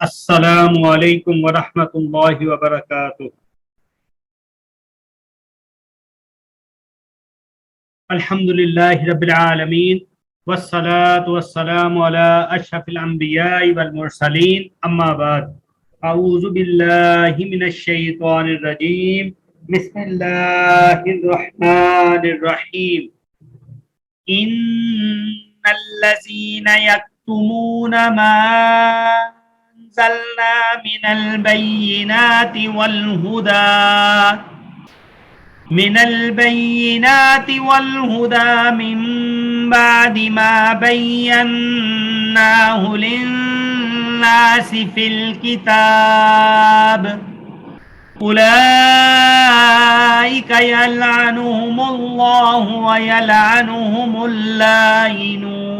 السلام علیکم ورحمۃ اللہ وبرکاتہ۔ الحمد للہ رب العالمین والصلاة والسلام علی اشرف الانبیاء والمرسلین، اما بعد، اعوذ باللہ من الشیطان الرجیم، بسم اللہ الرحمن الرحیم۔ ان الذین یکتمون ما انزلنا من البینات والہدى من بعد ما بیناہ للناس فی الکتاب اولئک یلعنہم اللہ ویلعنہم اللائنون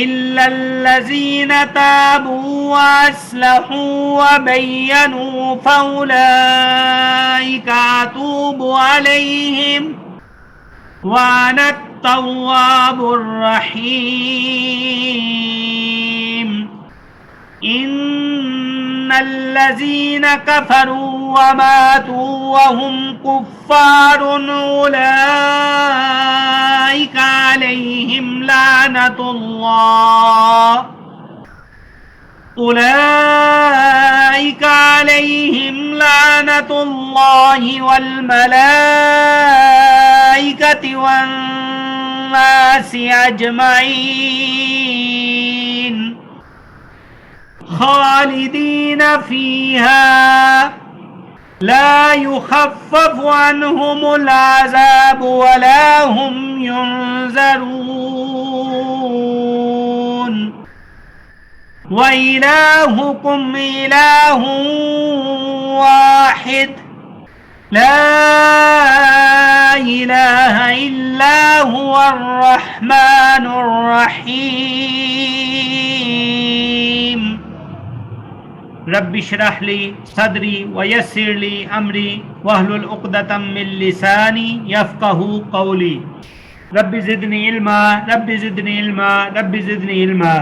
إلا الذين تابوا وأصلحوا وبينوا فأولئك أتوب عليهم وأنا التواب الرحيم إن الذين كفروا وماتوا وهم كفار أولئك عليهم لعنة الله والملائكة والناس أجمعين خالدين فيها لا يخفف عنهم العذاب ولا هم ينذرون وإلهكم إله واحد لا إله إلا هو الرحمن الرحيم رب اشرح لي صدري ويسر لي أمري واحلل عقدة من لساني يفقهوا قولي رب زدني علما رب زدني علما رب زدني علما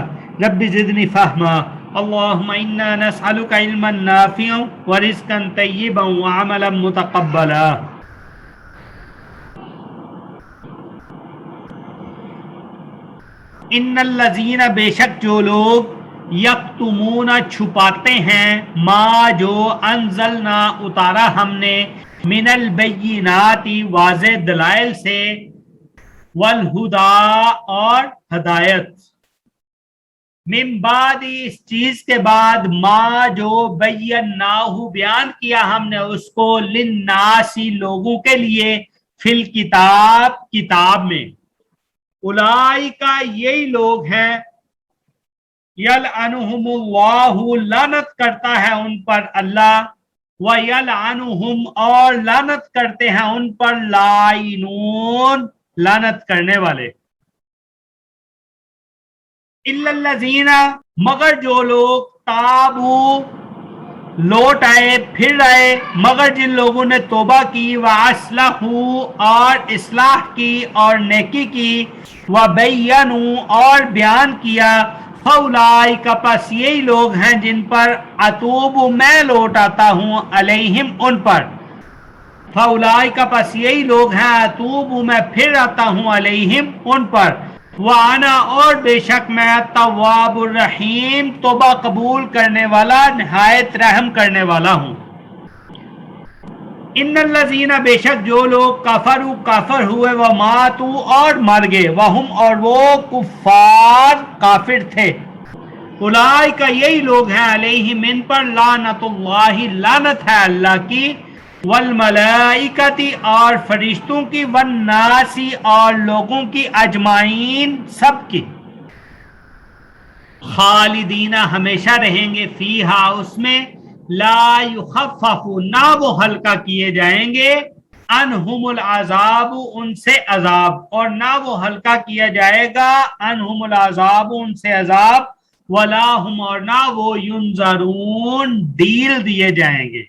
رب زدني فهما اللهم إنا نسألك علما نافعا ورزقا طيبا وعملا متقبلا۔ ان الذین، بے شک جو لوگ، یکتمون چھپاتے ہیں، ما جو، انزلنا اتارا ہم نے، من البینات واضح دلائل سے، والہدا اور ہدایت، من بعد اس چیز کے بعد، ما جو بیناہ بیان کیا ہم نے اس کو، للناسی لوگوں کے لیے، فی الکتاب کتاب میں، اولئکا یہی لوگ ہیں، یلعنہم اللہ لعنت کرتا ہے ان پر اللہ، ویلعنہم اور لعنت کرتے ہیں ان پر لائنون لعنت کرنے والے، الا الذین مگر جو لوگ، تابو لوٹ آئے پھر آئے، مگر جن لوگوں نے توبہ کی، وَأَصْلَحُوا اور اصلاح کی اور نیکی کی، وَبَيَّنُوا اور بیان کیا، فَأُولَئِكَ پس یہی لوگ ہیں جن پر اتوب میں لوٹ آتا ہوں، علیہم ان پر، فَأُولَئِكَ پس یہی لوگ ہیں اتوب میں پھر آتا ہوں، علیہم ان پر، وَأَنَا اور بے شک میں تواب الرحیم توبہ قبول کرنے والا نہایت رحم کرنے والا ہوں۔ ان الذین بے شک جو لوگ، کفروا کافر ہوئے، وماتوا اور مر گئے، وہم اور وہ، کفار کافر تھے، اولئک یہی لوگ ہیں، علیہم ان پر، لعنت اللہ لعنت ہے اللہ کی، والملائکۃ اور فرشتوں کی، والناس اور لوگوں کی، اجمعین سب کی، خالدین ہمیشہ رہیں گے، فیہا اس میں، لا یخفف نہ وہ ہلکا کیے جائیں گے، انہم العذاب ان سے عذاب، اور نہ وہ ہلکا کیا جائے گا، انہم العذاب ان سے عذاب، ولا ہم اور نہ وہ، ینظرون ڈیل دیے جائیں گے۔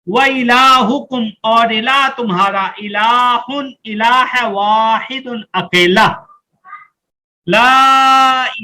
وَإِلَٰهُكُمْ اور الہ تمہارا، الہ الہ ہے، واحد اکیلا، لا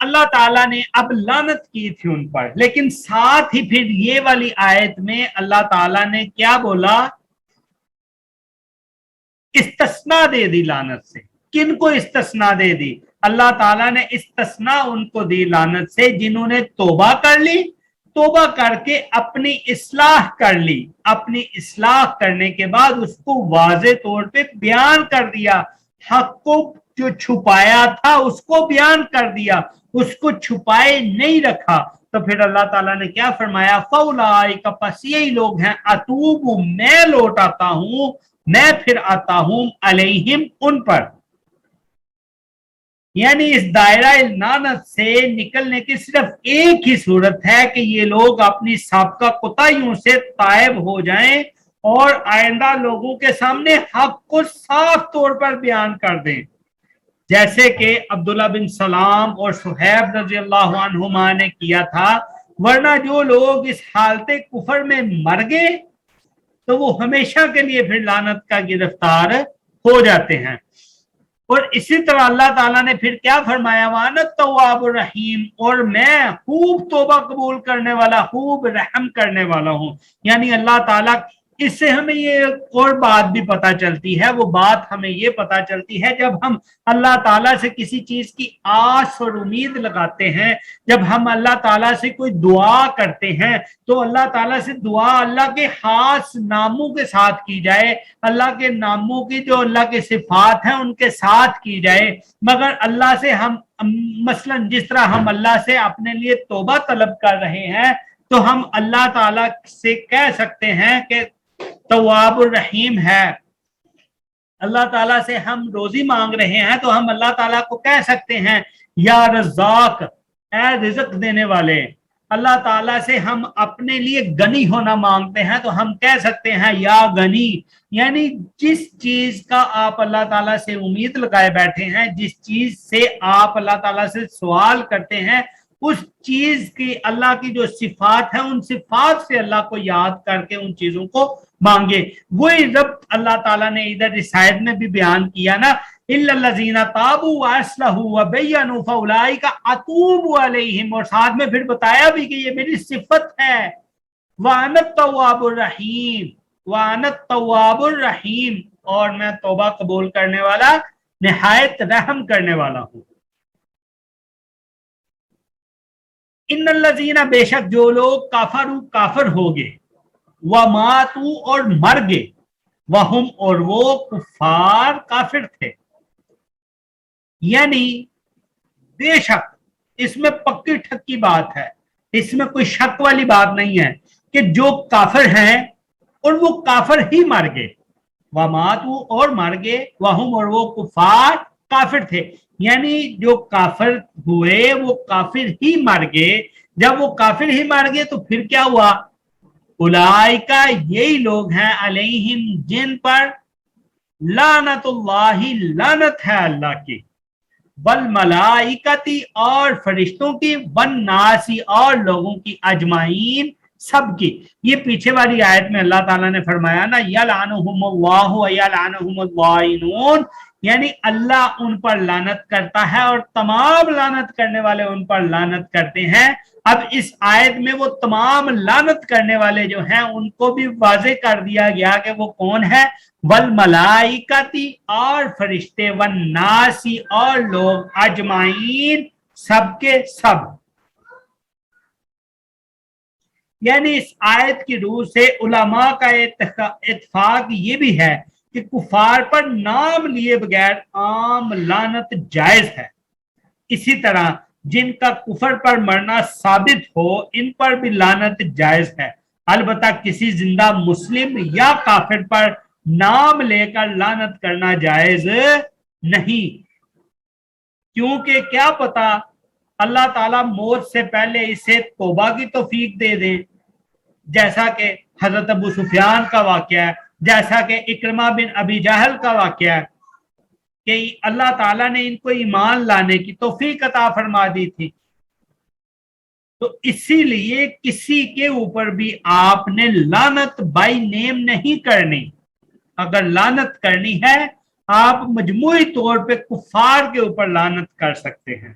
اللہ تعالیٰ نے اب لعنت کی تھی ان پر، لیکن ساتھ ہی پھر یہ والی آیت میں اللہ تعالیٰ نے کیا بولا؟ استثناء دے دی لعنت سے۔ کن کو استثناء دے دی؟ اللہ تعالیٰ نے استثناء ان کو دی لعنت سے جنہوں نے توبہ کر لی، توبہ کر کے اپنی اصلاح کر لی، اپنی اصلاح کرنے کے بعد اس کو واضح طور پہ بیان کر دیا، حق کو جو چھپایا تھا اس کو بیان کر دیا، اس کو چھپائے نہیں رکھا۔ تو پھر اللہ تعالیٰ نے کیا فرمایا؟ فَأُولَٰئِکَ، پس یہی لوگ ہیں، اتوب، میں لوٹ آتا ہوں، میں پھر آتا ہوں، علیہم، ان پر۔ یعنی اس دائرہ لعنت سے نکلنے کی صرف ایک ہی صورت ہے کہ یہ لوگ اپنی سابقہ کوتاہیوں سے تائب ہو جائیں اور آئندہ لوگوں کے سامنے حق کو صاف طور پر بیان کر دیں، جیسے کہ عبداللہ بن سلام اور صہیب رضی اللہ عنہما نے کیا تھا۔ ورنہ جو لوگ اس حالت کفر میں مر گئے تو وہ ہمیشہ کے لیے پھر لعنت کا گرفتار ہو جاتے ہیں۔ اور اسی طرح اللہ تعالیٰ نے پھر کیا فرمایا؟ وَأَنَا التَّوَّابُ الرَّحِيمُ، اور میں خوب توبہ قبول کرنے والا، خوب رحم کرنے والا ہوں۔ یعنی اللہ تعالیٰ، اس سے ہمیں یہ اور بات بھی پتہ چلتی ہے، وہ بات ہمیں یہ پتہ چلتی ہے جب ہم اللہ تعالیٰ سے کسی چیز کی آس اور امید لگاتے ہیں، جب ہم اللہ تعالیٰ سے کوئی دعا کرتے ہیں تو اللہ تعالیٰ سے دعا اللہ کے خاص ناموں کے ساتھ کی جائے، اللہ کے ناموں کی جو اللہ کے صفات ہیں ان کے ساتھ کی جائے۔ مگر اللہ سے ہم مثلا جس طرح ہم اللہ سے اپنے لیے توبہ طلب کر رہے ہیں تو ہم اللہ تعالیٰ سے کہہ سکتے ہیں کہ تواب الرحیم ہے۔ اللہ تعالیٰ سے ہم روزی مانگ رہے ہیں تو ہم اللہ تعالیٰ کو کہہ سکتے ہیں یا رزاق، اے رزق دینے والے۔ اللہ تعالیٰ سے ہم اپنے لیے غنی ہونا مانگتے ہیں تو ہم کہہ سکتے ہیں یا غنی۔ یعنی جس چیز کا آپ اللہ تعالیٰ سے امید لگائے بیٹھے ہیں، جس چیز سے آپ اللہ تعالیٰ سے سوال کرتے ہیں، اس چیز کی اللہ کی جو صفات ہیں ان صفات سے اللہ کو یاد کر کے ان چیزوں کو مانگے۔ وہی رب اللہ تعالیٰ نے ادھر اس آیت میں بھی بیان کیا نا، اِلَّا الَّذِينَ تَابُوا وَأَصْلَحُوا وَبَيَّنُوا فَأُولَٰئِکَ أَتُوبُ عَلَیہم، اور ساتھ میں پھر بتایا بھی کہ یہ میری صفت ہے، وَأَنَا التَّوَّابُ الرَّحِيمُ، وَأَنَا التَّوَّابُ الرَّحِيمُ، اور میں توبہ قبول کرنے والا، نہایت رحم کرنے والا ہوں۔ ان الذین، بے شک جو لوگ کافروا، کافر ہو گئے، وماتوا، اور مر گئے، وہم، اور وہ کفار کافر تھے۔ یعنی بے شک، اس میں پکی ٹھکی بات ہے، اس میں کوئی شک والی بات نہیں ہے کہ جو کافر ہیں اور وہ کافر ہی مر گئے، وماتوا، اور مر گئے، وہم، اور وہ کفار کافر تھے۔ یعنی جو کافر ہوئے وہ کافر ہی مر گئے۔ جب وہ کافر ہی مر گئے تو پھر کیا ہوا؟ اولئکا، یہی لوگ ہیں، علیہم، جن پر لعنت اللہ، لعنت ہے اللہ کی، والملائکتی، اور فرشتوں کی، والناسی، اور لوگوں کی، اجمعین، سب کی۔ یہ پیچھے والی آیت میں اللہ تعالیٰ نے فرمایا نا، یلعنہم اللہ ویلعنہم اللاعنون، یعنی اللہ ان پر لعنت کرتا ہے اور تمام لعنت کرنے والے ان پر لعنت کرتے ہیں۔ اب اس آیت میں وہ تمام لعنت کرنے والے جو ہیں ان کو بھی واضح کر دیا گیا کہ وہ کون ہے، والملائکتی، اور فرشتے، والناسی، اور لوگ، اجمعین، سب کے سب۔ یعنی اس آیت کی روح سے علماء کا اتفاق یہ بھی ہے کہ کفار پر نام لیے بغیر عام لعنت جائز ہے۔ اسی طرح جن کا کفر پر مرنا ثابت ہو ان پر بھی لعنت جائز ہے، البتہ کسی زندہ مسلم یا کافر پر نام لے کر لعنت کرنا جائز نہیں، کیونکہ کیا پتا اللہ تعالیٰ موت سے پہلے اسے توبہ کی توفیق دے دیں، جیسا کہ حضرت ابو سفیان کا واقعہ ہے، جیسا کہ اکرمہ بن ابی جہل کا واقعہ ہے کہ اللہ تعالیٰ نے ان کو ایمان لانے کی توفیق عطا فرما دی تھی۔ تو اسی لیے کسی کے اوپر بھی آپ نے لعنت بائی نیم نہیں کرنی۔ اگر لعنت کرنی ہے آپ مجموعی طور پہ کفار کے اوپر لعنت کر سکتے ہیں۔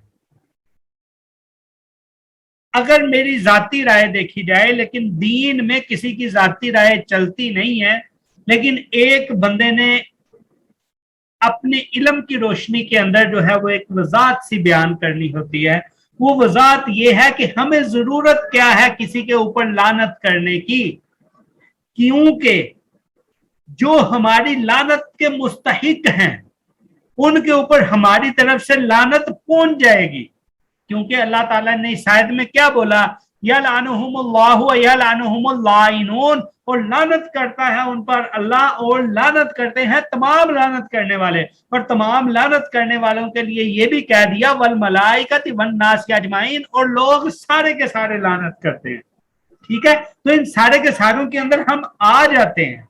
اگر میری ذاتی رائے دیکھی جائے، لیکن دین میں کسی کی ذاتی رائے چلتی نہیں ہے، لیکن ایک بندے نے اپنے علم کی روشنی کے اندر جو ہے وہ ایک وضاحت سی بیان کرنی ہوتی ہے. وہ وضاحت یہ ہے کہ ہمیں ضرورت کیا ہے کسی کے اوپر لعنت کرنے کی، کیونکہ جو ہماری لعنت کے مستحق ہیں ان کے اوپر ہماری طرف سے لعنت پہنچ جائے گی. کیونکہ اللہ تعالیٰ نے اس آیت میں کیا بولا، یلعنہم اللہ و یلعنہم اللائنون، اور لعنت کرتا ہے ان پر اللہ اور لعنت کرتے ہیں تمام لعنت کرنے والے. اور تمام لعنت کرنے والوں کے لیے یہ بھی کہہ دیا والملائکۃ والناس اجمعین، اور لوگ سارے کے سارے لعنت کرتے ہیں. ٹھیک ہے، تو ان سارے کے ساروں کے اندر ہم آ جاتے ہیں.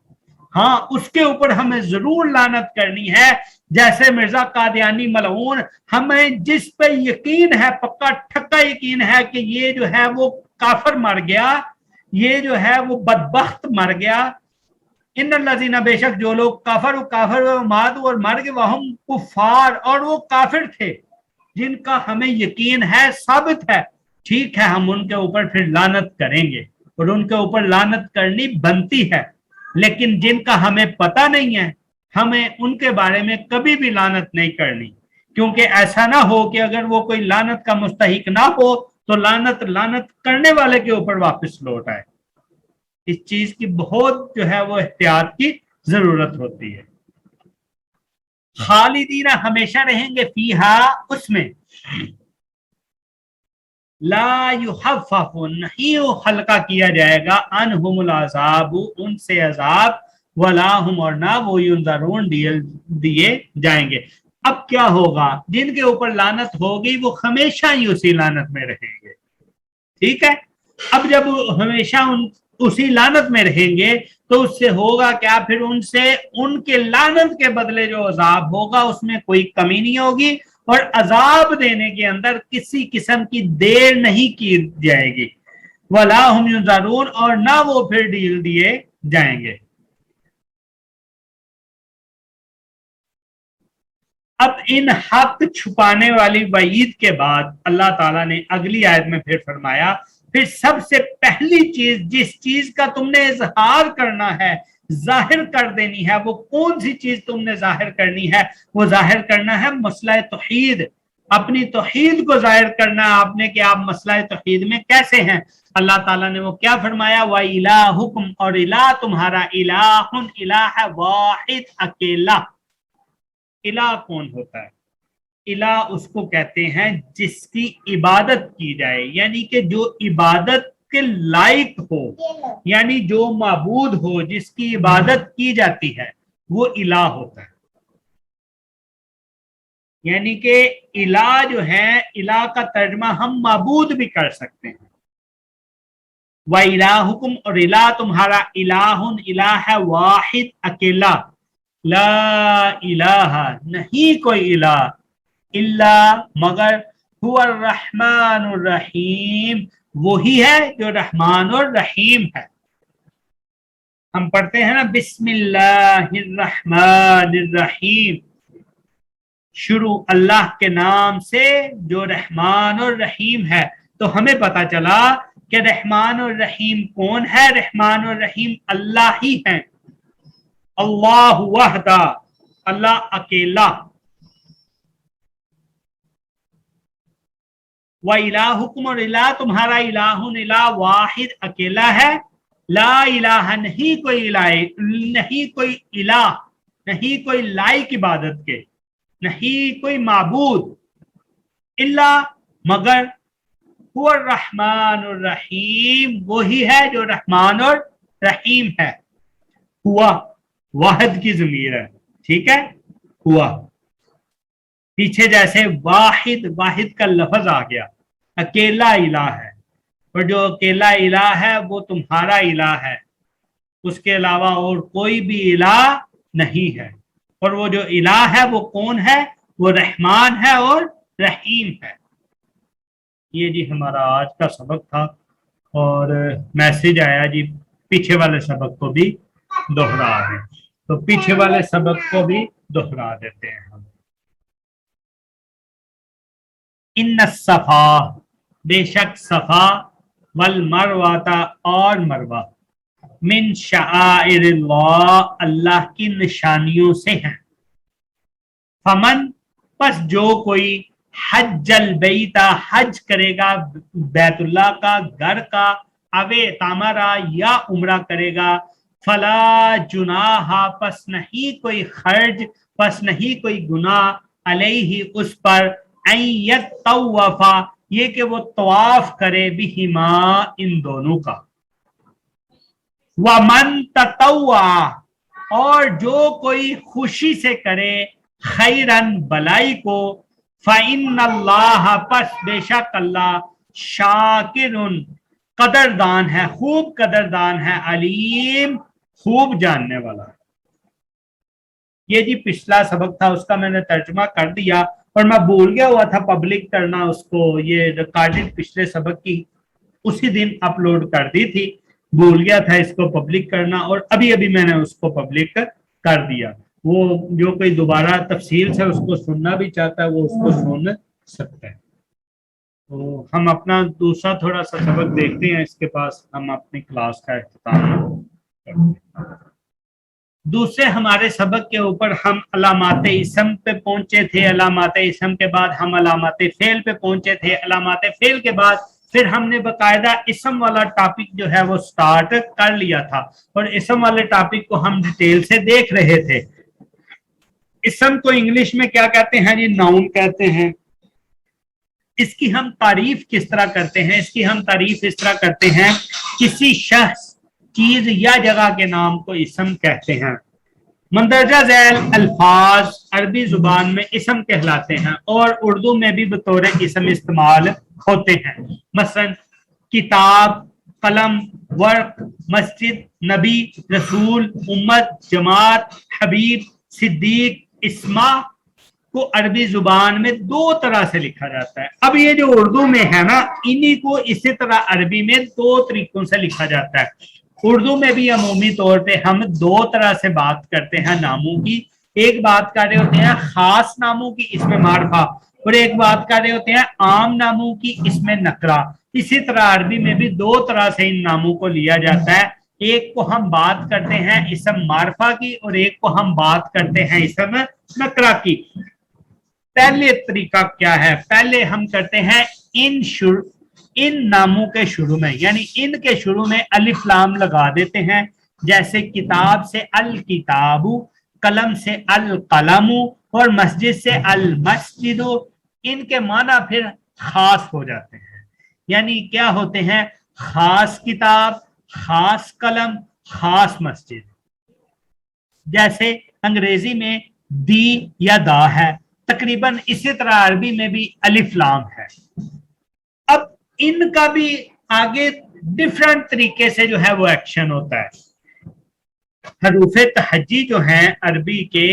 ہاں اس کے اوپر ہمیں ضرور لعنت کرنی ہے، جیسے مرزا قادیانی ملعون، ہمیں جس پہ یقین ہے، پکا ٹھکا یقین ہے کہ یہ جو ہے وہ کافر مر گیا، یہ جو ہے وہ بدبخت مر گیا. ان الذین، بے شک جو لوگ کافر و ماتوا، اور مر گئے، وہم کفار، اور وہ کافر تھے، جن کا ہمیں یقین ہے، ثابت ہے. ٹھیک ہے، ہم ان کے اوپر پھر لعنت کریں گے، اور ان کے اوپر لعنت کرنی بنتی ہے. لیکن جن کا ہمیں پتہ نہیں ہے، ہمیں ان کے بارے میں کبھی بھی لعنت نہیں کرنی، کیونکہ ایسا نہ ہو کہ اگر وہ کوئی لعنت کا مستحق نہ ہو تو لعنت کرنے والے کے اوپر واپس لوٹ آئے. اس چیز کی بہت جو ہے وہ احتیاط کی ضرورت ہوتی ہے. خالدین، ہمیشہ رہیں گے، فیہا، اس میں، لا یخفف، نہیں ہلکا کیا جائے گا، عنہم العذاب، ان سے عذاب، ولا ہم، اور نہ وہ، ینظرون، دیے جائیں گے. اب کیا ہوگا، جن کے اوپر لعنت ہوگی وہ ہمیشہ ہی اسی لعنت میں رہیں گے. ٹھیک ہے، اب جب ہمیشہ اسی لعنت میں رہیں گے تو اس سے ہوگا کیا، پھر ان سے ان کے لعنت کے بدلے جو عذاب ہوگا اس میں کوئی کمی نہیں ہوگی، اور عذاب دینے کے اندر کسی قسم کی دیر نہیں کی جائے گی. وَلَا هُمْ يُنظَرُونَ، اور نہ وہ پھر ڈیل دیے جائیں گے. اب ان حق چھپانے والی وعید کے بعد اللہ تعالیٰ نے اگلی آیت میں پھر فرمایا، پھر سب سے پہلی چیز جس چیز کا تم نے اظہار کرنا ہے، ظاہر کر دینی ہے، وہ کون سی چیز تم نے ظاہر کرنی ہے؟ وہ ظاہر کرنا ہے مسئلہ توحید. اپنی توحید کو ظاہر کرنا ہے آپ نے کہ آپ مسئلہ توحید میں کیسے ہیں. اللہ تعالیٰ نے وہ کیا فرمایا، وَإِلَٰهُكُمْ، اور الہ تمہارا، الہ، الہ ہے واحد، اکیلا. الہ کون ہوتا ہے؟ الہ اس کو کہتے ہیں جس کی عبادت کی جائے، یعنی کہ جو عبادت کے لائق ہو، یعنی جو معبود ہو، جس کی عبادت کی جاتی ہے، وہ الہ ہوتا ہے. یعنی کہ الہ جو ہے، الہ کا ترجمہ ہم معبود بھی کر سکتے ہیں. وَإِلَٰهُكُمْ، اور الہ تمہارا، الہ، الہ ہے واحد، اکیلا. لا الہ، نہیں کوئی الہ، الا، مگر، هو الرحمن الرحیم، وہی ہے جو رحمان الرحیم ہے. ہم پڑھتے ہیں نا بسم اللہ الرحمن الرحیم، شروع اللہ کے نام سے جو رحمان الرحیم ہے. تو ہمیں پتا چلا کہ رحمان الرحیم کون ہے؟ رحمان الرحیم اللہ ہی ہیں. اللہ وحدہ، اللہ اکیلا. وَإِلَٰهُكُمْ، اور الہ تمہارا، الہ، الہ واحد، اکیلا ہے. لا الہ، نہیں کوئی الہ، نہیں کوئی الہ، نہیں کوئی لائق عبادت کے، نہیں کوئی معبود، الا، مگر، هو الرحمن الرحیم، وہی ہے جو رحمان اور رحیم ہے. ہوا واحد کی ضمیر ہے، ٹھیک ہے، ہوا. پیچھے جیسے واحد، واحد کا لفظ آ گیا، اکیلا الہ ہے، اور جو اکیلا الہ ہے وہ تمہارا الہ ہے، اس کے علاوہ اور کوئی بھی الہ نہیں ہے. اور وہ جو الہ ہے وہ کون ہے؟ وہ رحمان ہے اور رحیم ہے. یہ جی ہمارا آج کا سبق تھا، اور میسج آیا جی پیچھے والے سبق کو بھی دوہرا ہے، تو پیچھے والے سبق کو بھی دوہرا دیتے ہیں ہم. ان الصفا، بے شک صفا والمروہ اور مروہ من شعائر اللہ اللہ کی نشانیوں سے ہیں. فمن پس جو کوئی حج البیتا حج کرے گا بیت اللہ کا گھر کا اوے تامرا یا عمرہ کرے گا فلا جناح پس نہیں کوئی خرج پس نہیں کوئی گناہ علیہ اس پر ان یطوفا یہ کہ وہ طواف کرے بہما ان دونوں کا. ومن تطوع اور جو کوئی خوشی سے کرے خیرن بلائی کو فإن اللہ پس بے شک اللہ شاکر قدردان ہے خوب قدردان ہے علیم خوب جاننے والا. یہ جی پچھلا سبق تھا اس کا میں نے ترجمہ کر دیا اور میں بھول گیا ہوا تھا پبلک کرنا اس کو. یہ ریکارڈنگ پچھلے سبق کی اسی دن اپلوڈ کر دی تھی, بھول گیا تھا اس کو پبلک کرنا اور ابھی ابھی میں نے اس کو پبلک کر دیا. وہ جو کوئی دوبارہ تفصیل سے اس کو سننا بھی چاہتا ہے وہ اس کو سن سکتا ہے. تو ہم اپنا دوسرا تھوڑا سا سبق دیکھتے ہیں, اس کے پاس ہم اپنی کلاس کا اختتام کرتے ہیں. دوسرے ہمارے سبق کے اوپر ہم علامات اسم پہ پہنچے تھے, علامات اسم کے بعد ہم علامات فعل پہ پہنچے تھے, علامات فعل کے بعد پھر ہم نے باقاعدہ اسم والا ٹاپک جو ہے وہ سٹارٹ کر لیا تھا اور اسم والے ٹاپک کو ہم ڈیٹیل سے دیکھ رہے تھے. اسم کو انگلش میں کیا کہتے ہیں جی؟ ناؤن کہتے ہیں. اس کی ہم تعریف کس طرح کرتے ہیں؟ اس کی ہم تعریف اس طرح کرتے ہیں کسی شخص چیز یا جگہ کے نام کو اسم کہتے ہیں. مندرجہ ذیل الفاظ عربی زبان میں اسم کہلاتے ہیں اور اردو میں بھی بطور اسم استعمال ہوتے ہیں. مثلا کتاب, قلم, ورق, مسجد, نبی, رسول, امت, جماعت, حبیب, صدیق, اسما کو عربی زبان میں دو طرح سے لکھا جاتا ہے. اب یہ جو اردو میں ہے نا انہی کو اسی طرح عربی میں دو طریقوں سے لکھا جاتا ہے. اردو میں بھی عمومی طور پہ ہم دو طرح سے بات کرتے ہیں ناموں کی. ایک بات کر رہے ہوتے ہیں خاص ناموں کی اس میں معرفہ اور ایک بات کر رہے ہوتے ہیں عام ناموں کی اس میں نکرہ. اسی طرح عربی میں بھی دو طرح سے ان ناموں کو لیا جاتا ہے. ایک کو ہم بات کرتے ہیں اسم معرفہ کی اور ایک کو ہم بات کرتے ہیں اسم نکرہ کی. پہلے طریقہ کیا ہے؟ پہلے ہم کرتے ہیں ان ناموں کے شروع میں یعنی ان کے شروع میں الف لام لگا دیتے ہیں. جیسے کتاب سے الکتاب, قلم سے القلم اور مسجد سے المسجد. ان کے معنی پھر خاص ہو جاتے ہیں. یعنی کیا ہوتے ہیں؟ خاص کتاب, خاص قلم, خاص مسجد. جیسے انگریزی میں دی یا دا ہے, تقریباً اسی طرح عربی میں بھی الف لام ہے. اب ان کا بھی آگے ڈفرنٹ طریقے سے جو ہے وہ ایکشن ہوتا ہے. حروف تہجی جو ہیں عربی کے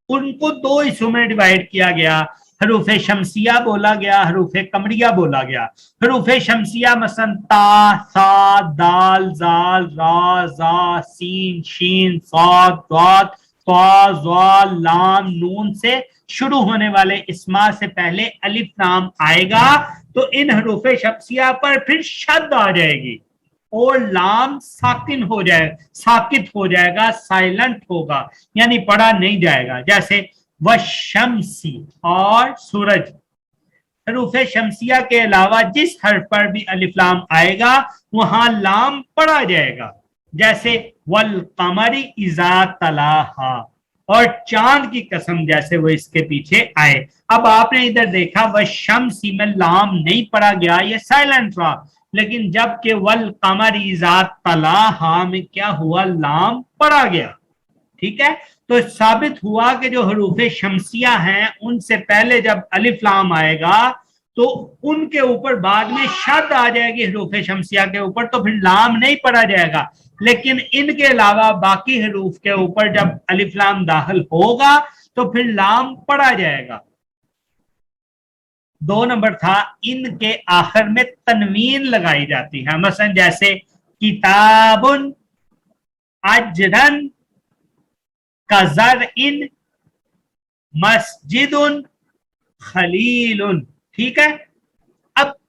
ان کو دو حصوں میں ڈیوائڈ کیا گیا. حروف شمسیہ بولا گیا, حروف قمریہ بولا گیا. حروف شمسیہ مثلا تا, ثا, دال, زال, را, زا, سین, شین, صاد, ضاد, طا, ظا, لام, نون سے شروع ہونے والے اسما سے پہلے الف لام آئے گا تو ان حروف شمسیہ پر پھر شد آ جائے گی اور لام ساکن ہو جائے, ساکت ہو جائے گا, سائلنٹ ہوگا یعنی پڑھا نہیں جائے گا. جیسے والشمسی اور سورج. حروف شمسیہ کے علاوہ جس حرف پر بھی الف لام آئے گا وہاں لام پڑھا جائے گا. جیسے والقمر اذا تلاہا اور چاند کی قسم جیسے وہ اس کے پیچھے آئے. اب آپ نے ادھر دیکھا والشمسی میں لام نہیں پڑھا گیا, یہ سائلنٹ رہا, لیکن جب کہ والقمر اذا تلاہا میں کیا ہوا؟ لام پڑھا گیا. ٹھیک ہے, تو ثابت ہوا کہ جو حروف شمسیہ ہیں ان سے پہلے جب الف لام آئے گا تو ان کے اوپر بعد میں شد آ جائے گی حروف شمسیہ کے اوپر, تو پھر لام نہیں پڑھا جائے گا. لیکن ان کے علاوہ باقی حروف کے اوپر جب الف لام داخل ہوگا تو پھر لام پڑھا جائے گا. دو نمبر تھا ان کے آخر میں تنوین لگائی جاتی ہے. مثلا جیسے کتاب, اجرن, کزرعن, مسجد, خلیل. ٹھیک ہے, اب